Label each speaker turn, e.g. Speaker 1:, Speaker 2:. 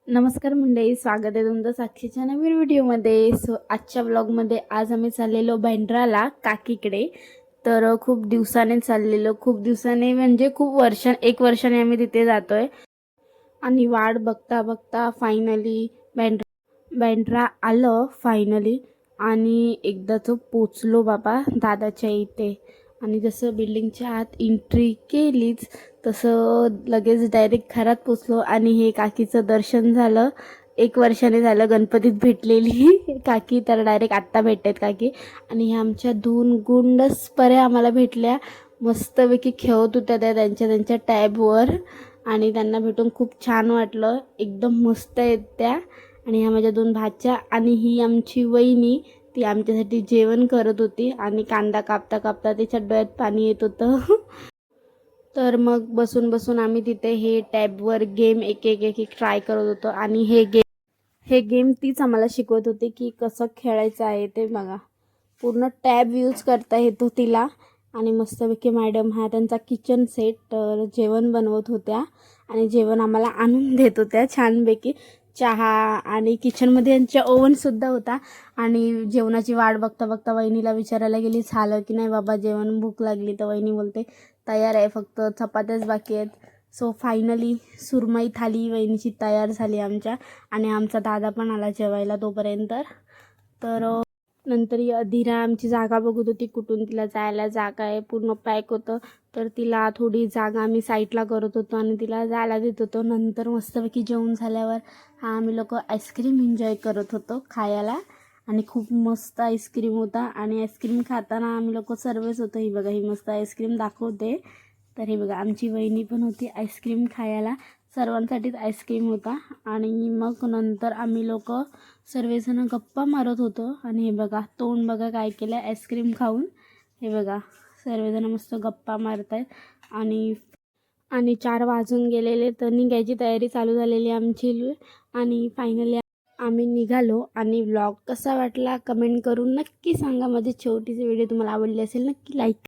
Speaker 1: नमस्कार मंडळी, स्वागत आहे तुमचं साक्षीच्या नवीन व्हिडिओमध्ये. आजच्या ब्लॉगमध्ये आज आम्ही चाललेलो बँड्राला काकीकडे. तर खूप दिवसाने चाललेलो, खूप दिवसाने म्हणजे खूप एक वर्षाने आम्ही तिथे जातोय. आणि वाट बघता बघता फायनली बँड्रा आलं फायनली. आणि एकदाच पोचलो बाबा दादाच्या इथे. आणि जसं बिल्डिंगच्या आत एंट्री केलीच तसं लगेच डायरेक्ट घरात पोचलो. आणि हे काकीचं दर्शन झालं. एक वर्षाने झालं गणपतीत भेटलेली काकी, तर डायरेक्ट आत्ता भेटतात काकी. आणि ह्या आमच्या दोन गुंडस पऱ्या आम्हाला भेटल्या. मस्तपैकी खेळत होत्या त्या त्यांच्या त्यांच्या टॅबवर. आणि त्यांना भेटून खूप छान वाटलं, एकदम मस्त आहेत त्या. आणि ह्या माझ्या दोन भाच्या आणि ही आमची वहिनी, ती आमच्यासाठी जेवण करत होती. आणि कांदा कापता कापता तिच्या डोळ्यात पाणी येत होतं तर मग बसून बसून आम्ही तिथे हे टॅबवर गेम एक एक एक एक ट्राय करत होतो. आणि हे गेम तीच आम्हाला शिकवत होती की कसं खेळायचं आहे ते. बघा, पूर्ण टॅब यूज करता येतो तिला. आणि मस्तपैकी मॅडम हा त्यांचा किचन सेट, तर जेवण बनवत होत्या. आणि जेवण आम्हाला आणून देत होत्या छानपैकी. चहा आणि किचनमध्ये यांच्या ओव्हनसुद्धा होता. आणि जेवणाची वाट बघता बघता वहिनीला विचारायला गेली, झालं की नाही बाबा जेवण, भूक लागली. तर वहिनी बोलते तयार आहे, फक्त चपात्याच बाकी आहेत. सो फायनली सुरमई थाली वहिनीची तयार झाली आमच्या. आणि आमचा दादा पण आला जेवायला तोपर्यंत. तर नंतर अधीरा आमची जागा बघत होती, कुठून तिला जायला जागा आहे. पूर्ण पॅक होतं, तर तिला थोडी जागा आम्ही साईडला करत होतो आणि तिला जायला देत होतो. नंतर मस्तपैकी जेवण झाल्यावर आम्ही लोक आईस्क्रीम एन्जॉय करत होतो खायला. आणि खूप मस्त आईस्क्रीम होता. आणि आईस्क्रीम खाताना आम्ही लोक सर्वच होतो. ही बघा, ही मस्त आईस्क्रीम दाखवते. तर हे बघा, आमची वहिनी पण होती आईस्क्रीम खायला. सर्वांसाठीच आईस्क्रीम होता. आणि मग नंतर आम्ही लोक सर्वजण गप्पा मारत होतो. आणि हे बघा, तोंड बघा काय केलं आईस्क्रीम खाऊन. हे बघा, सर्वजण मस्त गप्पा मारत आहेत. आणि 4 वाजून गेलेले, तर निघायची तयारी चालू झालेली आमची. आणि फायनली आम्ही निघालो. आणि व्लॉग कसा वाटला कमेंट करून नक्की सांगा. माझी छोटीशी व्हिडिओ तुम्हाला आवडली असेल नक्की लाईक